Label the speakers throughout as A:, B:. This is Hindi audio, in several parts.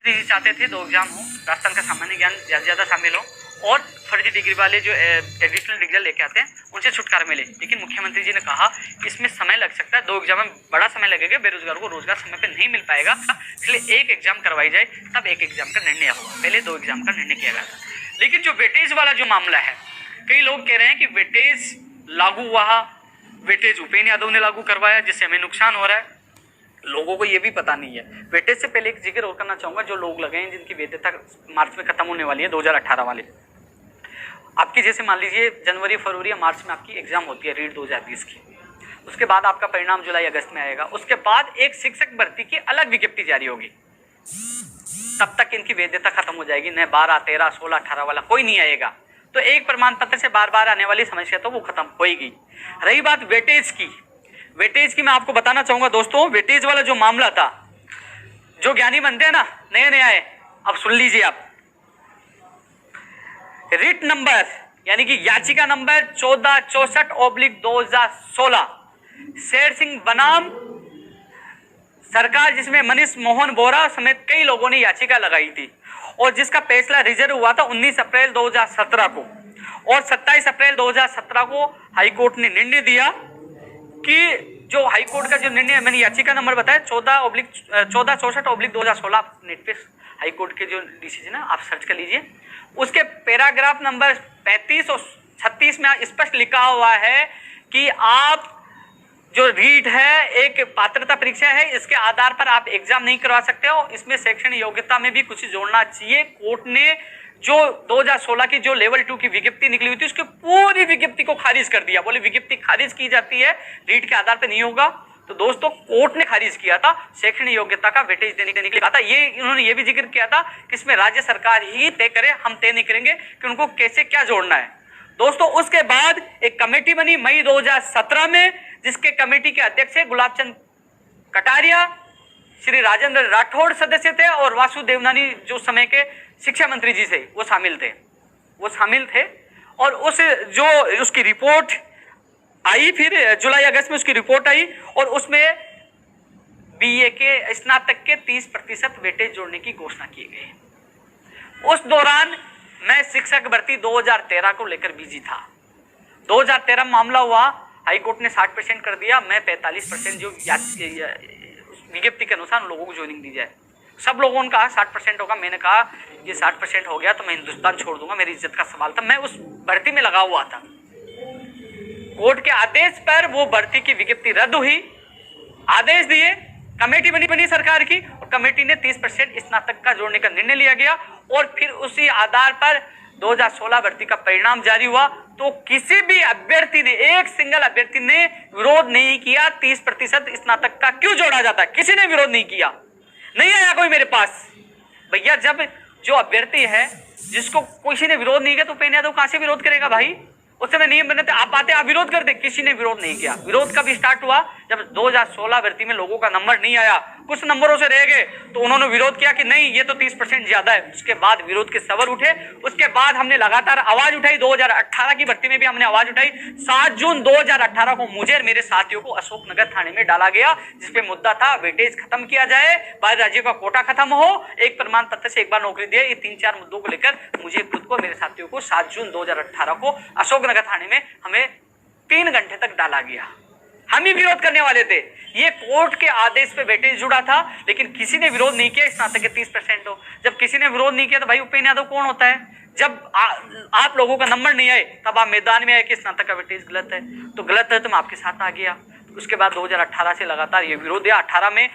A: चाहते थे 2 एग्जाम हो, राजस्थान का सामान्य ज्ञान ज़्यादा से ज़्यादा शामिल हो और फर्जी डिग्री वाले जो एडिशनल डिग्री लेके आते हैं उनसे छुटकारा मिले। लेकिन मुख्यमंत्री जी ने कहा इसमें समय लग सकता है, 2 एग्जाम में बड़ा समय लगेगा, बेरोजगारों को रोजगार समय पर नहीं मिल पाएगा, इसलिए एक एग्जाम करवाई जाए, तब एक एग्जाम का निर्णय होगा। पहले 2 एग्जाम का निर्णय किया गया था। लेकिन जो वेटेज वाला जो मामला है, कई लोग कह रहे हैं कि वेटेज लागू हुआ, वेटेज उपेंद्र यादव ने लागू करवाया जिससे हमें नुकसान हो रहा है। लोगों को ये भी पता नहीं है। वेटेज से पहले एक जिक्र और करना चाहूंगा, जो लोग लगे हैं जिनकी वैधता मार्च में खत्म होने वाली है, 2018 वाले, आपकी जैसे मान लीजिए जनवरी फरवरी या मार्च में आपकी एग्जाम होती है रीट 2020 की, उसके बाद आपका परिणाम जुलाई अगस्त में आएगा, उसके बाद एक शिक्षक भर्ती की अलग विज्ञप्ति जारी होगी, तब तक इनकी वैधता खत्म हो जाएगी। न 12 13 16 18 वाला कोई नहीं आएगा, तो एक प्रमाण पत्र से बार बार आने वाली समस्या तो वो खत्म होगी। रही बात वेटेज की, वेटेज की मैं आपको बताना चाहूंगा दोस्तों, वेटेज वाला जो मामला था, जो ज्ञानी बनते हैं ना नए नए आए, अब सुन लीजिए आप, रिट नंबर यानी कि याचिका नंबर 1464/2016 शेर सिंह बनाम सरकार, जिसमें मनीष मोहन बोरा समेत कई लोगों ने याचिका लगाई थी और जिसका फैसला रिजर्व हुआ था 19 अप्रैल 2017 को, और 27 अप्रैल 2017 को हाईकोर्ट ने निर्णय दिया कि जो हाईकोर्ट का जो निर्णय, मैंने याचिका नंबर बताया 1464/2016, आप नेट पे हाईकोर्ट के जो डिसीजन है आप सर्च कर लीजिए, उसके पैराग्राफ नंबर 35 और 36 में स्पष्ट लिखा हुआ है कि आप जो रीट है एक पात्रता परीक्षा है, इसके आधार पर आप एग्जाम नहीं करवा सकते हो, इसमें शैक्षणिक योग्यता में भी कुछ जोड़ना चाहिए। कोर्ट ने जो 2016 की जो लेवल 2 की विज्ञप्ति निकली हुई थी, उसकी पूरी विज्ञप्ति को खारिज कर दिया। बोले विज्ञप्ति खारिज की जाती है, रीट के आधार पर नहीं होगा। तो दोस्तों कोर्ट ने खारिज किया था, शैक्षणिक योग्यता का वेटेज देने के लिए कहा था। ये इन्होंने ये भी जिक्र किया था कि इसमें राज्य सरकार ही तय करे, हम तय नहीं करेंगे कि उनको कैसे क्या जोड़ना है। दोस्तों उसके बाद एक कमेटी बनी मई 2017 में, जिसके कमेटी के अध्यक्ष है गुलाब चंद कटारिया, श्री राजेंद्र राठौड़ सदस्य थे और वासु देवनानी जो समय के शिक्षा मंत्री जी थे वो शामिल थे। और उसकी रिपोर्ट आई, फिर जुलाई अगस्त में उसकी रिपोर्ट आई और उसमें बीए के स्नातक के 30% वेटेज जोड़ने की घोषणा की गई। उस दौरान मैं शिक्षक भर्ती 2013 को लेकर बिजी था। 2013 में मामला हुआ, हाईकोर्ट ने 60% कर दिया, मैं 45% जो विज्ञप्ति के अनुसार लोगों को ज्वाइनिंग दी जाए। सब लोगों ने कहा 60% होगा, मैंने कहा ये 60% हो गया तो मैं हिंदुस्तान छोड़ दूंगा, मेरी इज्जत का सवाल था। मैं उस भर्ती में लगा हुआ था। कोर्ट के आदेश पर वो भर्ती की विज्ञप्ति रद्द हुई, आदेश दिए, कमेटी बनी सरकार की और कमेटी ने 30% स्नातक का जोड़ने का निर्णय लिया गया और फिर उसी आधार पर 2016 भर्ती का परिणाम जारी हुआ। तो किसी भी अभ्यर्थी ने, एक सिंगल अभ्यर्थी ने विरोध नहीं किया 30% स्नातक का क्यों जोड़ा जाता है, किसी ने विरोध नहीं किया, नहीं आया कोई मेरे पास। भैया जब जो अभ्यर्थी है जिसको किसी ने विरोध नहीं किया तो उपेंद्र यादव कहां से विरोध करेगा भाई? उस समय नियम बने थे, आप आते आप विरोध करते, किसी ने विरोध नहीं किया। विरोध कब स्टार्ट हुआ? जब 2016 भर्ती में लोगों का नंबर नहीं आया, कुछ नंबरों से रह गए, तो उन्होंने विरोध किया कि नहीं ये तो 30% ज्यादा है। उसके बाद विरोध के सवाल उठे, उसके बाद हमने लगातार आवाज उठाई। 2018 की भर्ती में भी हमने आवाज उठाई। 7 जून 2018 को मुझे और मेरे साथियों को अशोकनगर थाने में डाला गया, जिसपे मुद्दा था वेटेज खत्म किया जाए, बाहर राज्यों का कोटा खत्म हो, एक प्रमाण पत्र से एक बार नौकरी दे। ये 3-4 मुद्दों को लेकर मुझे खुद को, मेरे साथियों को 7 जून 2018 को अशोकनगर थाने में हमें 3 घंटे तक डाला गया। हम ही विरोध करने वाले थे। ये कोर्ट के आदेश पे वेटेज जुड़ा था, लेकिन किसी ने विरोध नहीं किया स्नातक के 30% हो। जब किसी ने विरोध नहीं किया तो भाई उपेंद्र यादव कौन होता है? जब आप लोगों का नंबर नहीं आए तब आप मैदान में आए कि स्नातक का वेटेज गलत है, तो गलत है तो मैं आपके साथ आ गया। उसके बाद 2018 से लगातार ये विरोध है। 18 में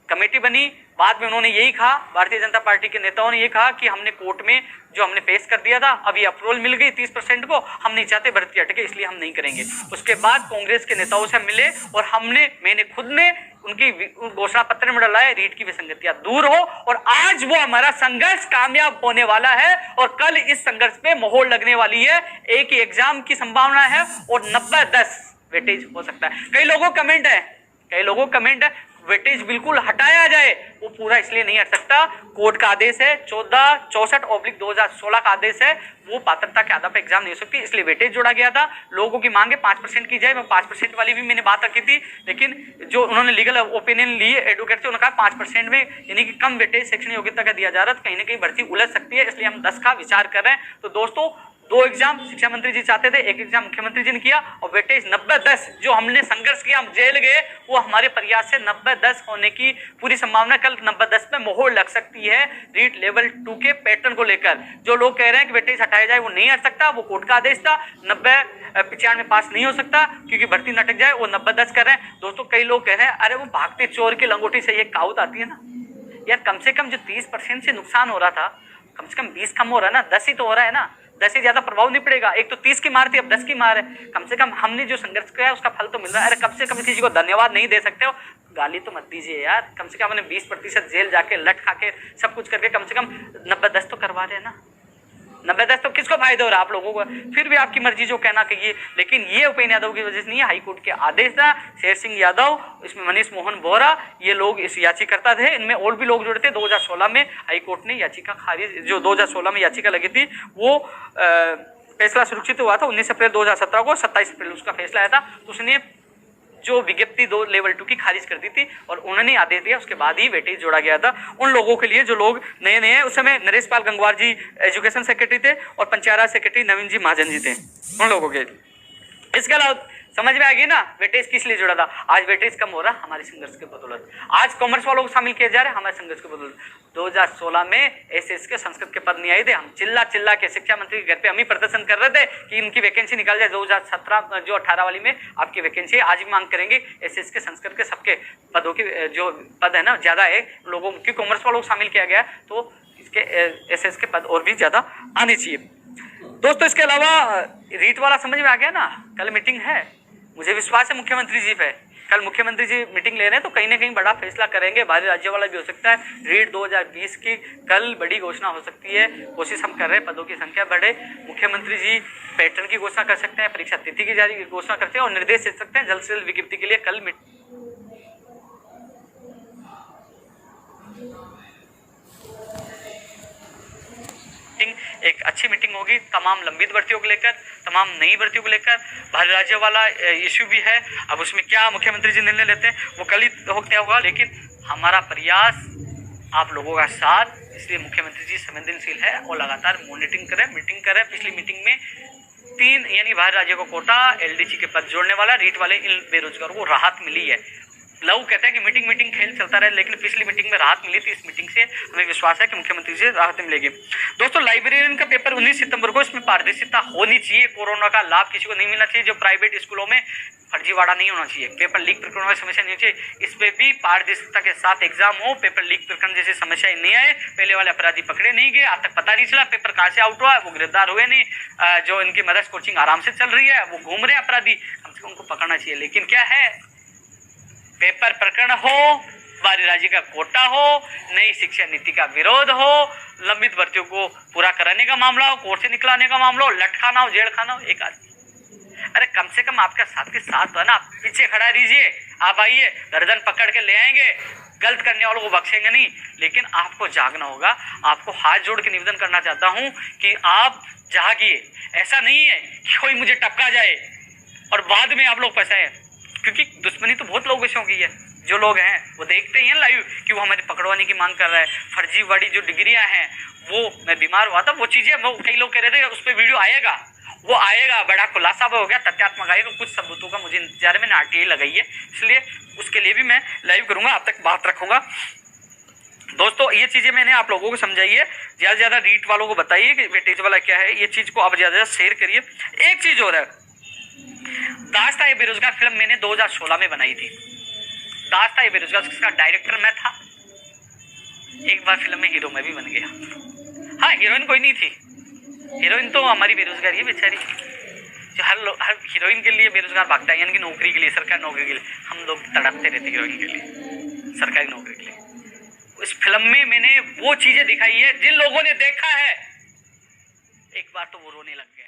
A: कमेटी बनी, बाद में उन्होंने यही कहा, भारतीय जनता पार्टी के नेताओं ने ये कहा कि हमने कोर्ट में जो हमने पेश कर दिया था, अभी अप्रूवल मिल गई 30% को, हम नहीं चाहते भर्ती हटके, इसलिए हम नहीं करेंगे। उसके बाद कांग्रेस के नेताओं से मिले और मैंने खुद ने उनकी घोषणा पत्र में डाला है, रीट की विसंगतियां दूर हो, और आज वो हमारा संघर्ष कामयाब होने वाला है और कल इस संघर्ष पे मोहर लगने वाली है। एक ही एग्जाम की संभावना है और 90-10 वेटेज हो सकता है। कई लोगों कमेंट है वेटेज बिल्कुल हटाया जाए, वो पूरा इसलिए नहीं हट सकता, कोर्ट का आदेश है 1464/2016 का आदेश है, वो पात्रता के आधार पर एग्जाम नहीं हो सकती, इसलिए वेटेज जोड़ा गया था। लोगों की मांग है 5% की जाए, मैं 5% वाली भी मैंने बात रखी थी, लेकिन जो उन्होंने लीगल ओपिनियन ली एडवोकेट से, उन्होंने कहा 5% में यानी कि कम वेटेज शैक्षणिक योग्यता का दिया जा रहा है, तो कहीं ना कहीं भर्ती उलझ सकती है, इसलिए हम 10 का विचार कर रहे हैं। तो दोस्तों 2 एग्जाम शिक्षा मंत्री जी चाहते थे, 1 एग्जाम मुख्यमंत्री जी ने किया, और वेटेज 90-10 जो हमने संघर्ष किया, हम जेल गए, वो हमारे प्रयास से 90-10 होने की पूरी संभावना, कल 90-10 में मोहर लग सकती है रीट लेवल 2 के पैटर्न को लेकर। जो लोग कह रहे हैं कि वेटेज हटाया जाए, वो नहीं हट सकता, वो कोर्ट का आदेश था, 90-95 पास नहीं हो सकता क्योंकि भर्ती न अटक जाए, वो 90-10 कर रहे हैं। दोस्तों कई लोग कह रहे हैं अरे वो भागते चोर की लंगोटी से, ये कहावत आती है ना यार, कम से कम जो 30% से नुकसान हो रहा था, कम से कम 20 कम हो रहा है ना, 10 ही तो हो रहा है ना, 10 से ज्यादा प्रभाव नहीं पड़ेगा। एक तो 30 की मार थी, अब 10 की मार है, कम से कम हमने जो संघर्ष किया है उसका फल तो मिल रहा है। अरे कम से कम किसी को धन्यवाद नहीं दे सकते हो, गाली तो मत दीजिए यार, कम से कम हमने 20% जेल जाके लट खा के सब कुछ करके कम से कम 90-10 तो करवा रहे हैं ना। 90-10 तो किसको फायदा हो रहा है? आप लोगों को। फिर भी आपकी मर्जी जो कहना कहिए, लेकिन ये उपेंद्र यादव की वजह से नहीं है, हाईकोर्ट के आदेश था। शेर सिंह यादव, इसमें मनीष मोहन बोरा, ये लोग इस याचिकाकर्ता थे, इनमें और भी लोग जुड़े थे। 2016 में हाईकोर्ट ने याचिका खारिज, जो 2016 में याचिका लगी थी, वो फैसला सुरक्षित हुआ था 19 अप्रैल 2017 को, 27 अप्रैल उसका फैसला आया था, तो उसने जो विज्ञप्ति 2 लेवल 2 की खारिज कर दी थी और उन्होंने आदेश दिया, उसके बाद ही वेटेज जोड़ा गया था उन लोगों के लिए जो लोग नए नए हैं। उस समय नरेश पाल गंगवार जी एजुकेशन सेक्रेटरी थे और पंचायत राज सेक्रेटरी नवीन जी महाजन जी थे, उन लोगों के। इसके अलावा समझ में आ गई ना वेटेज किस लिए जुड़ा था। आज वेटेज कम हो रहा हमारे संघर्ष के बदौलत, आज कॉमर्स वालों को शामिल किया जा रहा है हमारे संघर्ष के बदौलत। 2016 में एसएस के संस्कृत के पद नहीं आए थे, हम चिल्ला चिल्ला के शिक्षा मंत्री के घर पे हम ही प्रदर्शन कर रहे थे कि इनकी वैकेंसी निकाल जाए। 2017 जो 18 वाली में आपकी वैकेंसी है, आज भी मांग करेंगे एसएस के संस्कृत के सबके पदों की, जो पद है ना ज्यादा है लोगों की, कॉमर्स वालों को शामिल किया गया, तो इसके एसएस के पद और भी ज्यादा आने चाहिए। दोस्तों इसके अलावा रीट वाला समझ में आ गया ना, कल मीटिंग है, मुझे विश्वास है मुख्यमंत्री जी पे, कल मुख्यमंत्री जी मीटिंग ले रहे हैं, तो कहीं ना कहीं बड़ा फैसला करेंगे, भारी राज्य वाला भी हो सकता है। रीट 2020 की कल बड़ी घोषणा हो सकती है, कोशिश हम कर रहे हैं पदों की संख्या बढ़े। मुख्यमंत्री जी पैटर्न की घोषणा कर सकते हैं, परीक्षा तिथि की जारी घोषणा करते हैं और निर्देश दे सकते हैं जल्द से जल्द विज्ञप्ति के लिए। कल एक अच्छी मीटिंग होगी, तमाम लंबित भर्तियों को लेकर, तमाम नई भर्तियों को लेकर। भारी राज्य वाला इश्यू भी है, अब उसमें क्या मुख्यमंत्री जी निर्णय लेते हैं वो कल ही क्या होगा, लेकिन हमारा प्रयास आप लोगों का साथ, इसलिए मुख्यमंत्री जी संवेदनशील है और लगातार मॉनिटरिंग करें, मीटिंग करें। पिछली मीटिंग में 3 यानी भारी राज्यों को कोटा, एलडीसी के पद जोड़ने वाला, रीट वाले इन बेरोजगारों को राहत मिली है। लव कहते हैं कि मीटिंग खेल चलता रहे, लेकिन पिछली मीटिंग में राहत मिली थी, इस मीटिंग से हमें विश्वास है कि मुख्यमंत्री से राहत मिलेगी। दोस्तों लाइब्रेरियन का पेपर 19 सितंबर को, इसमें पारदर्शिता होनी चाहिए, कोरोना का लाभ किसी को नहीं मिलना चाहिए, जो प्राइवेट स्कूलों में फर्जीवाड़ा नहीं होना चाहिए, पेपर लीक प्रकरणों की समस्या नहीं होनी चाहिए, इसमें भी पारदर्शिता के साथ एग्जाम हो, पेपर लीक प्रकरण जैसी समस्याएं नहीं आए, पहले वाले अपराधी पकड़े नहीं गए, आज तक पता नहीं चला पेपर कहाँ से आउट हुआ है, वो गिरफ्तार हुए नहीं, जो इनकी मदर्स कोचिंग आराम से चल रही है, वो घूम रहे हैं अपराधी, कम से कम उनको पकड़ना चाहिए। लेकिन क्या है, पेपर प्रकरण हो, भारी राज्य का कोटा हो, नई शिक्षा नीति का विरोध हो, लंबित भर्तियों को पूरा कराने का मामला हो, कोर्ट से निकलाने का मामला हो, लटकाना हो, जेल खाना हो, एक आदमी, अरे कम से कम आपका साथ के साथ है ना, पीछे खड़ा रहिए, आप आइए, गर्दन पकड़ के ले आएंगे, गलत करने वालों को बख्शेंगे नहीं, लेकिन आपको जागना होगा। आपको हाथ जोड़ के निवेदन करना चाहता हूं कि आप जागिए, ऐसा नहीं है कि कोई मुझे टपका जाए और बाद में आप लोग फंसाए, क्योंकि दुश्मनी तो बहुत लोगों से हो गई है। जो लोग हैं वो देखते ही हैं लाइव कि वो हमारे पकड़वाने की मांग कर रहा है, फर्जीवाड़ी जो डिग्रियां हैं, वो मैं बीमार हुआ था, वो चीजें वो कई लोग कह रहे थे उस पर वीडियो आएगा, वो आएगा, बड़ा खुलासा हो गया, तथ्यात्मक आएगा, कुछ सबूतों का मुझे इंतजार है, मैंने आरटीआई लगाई है, इसलिए उसके लिए भी मैं लाइव करूंगा, अब तक बात रखूंगा। दोस्तों ये चीजें मैंने आप लोगों को समझाई है, ज्यादा से ज्यादा रीट वालों को बताइए कि वेटेज वाला क्या है, ये चीज को आप ज्यादा से ज्यादा शेयर करिए। एक चीज और है, दास्ता ये बेरोजगार फिल्म मैंने 2016 में बनाई थी, दास्ता ये बेरोजगार, जिसका डायरेक्टर मैं था, एक बार फिल्म में हीरो में भी बन गया। हाँ हीरोइन कोई नहीं थी, हीरोइन तो हमारी बेरोजगार है बेचारी, जो हर हीरोइन के लिए बेरोजगार भागता है, यानी कि नौकरी के लिए, सरकारी नौकरी के लिए, हम लोग तड़पते रहते हीरोइन के लिए, सरकारी नौकरी के लिए। इस फिल्म में मैंने वो चीजें दिखाई है जिन लोगों ने देखा है, एक बार तो वो रोने लग गया।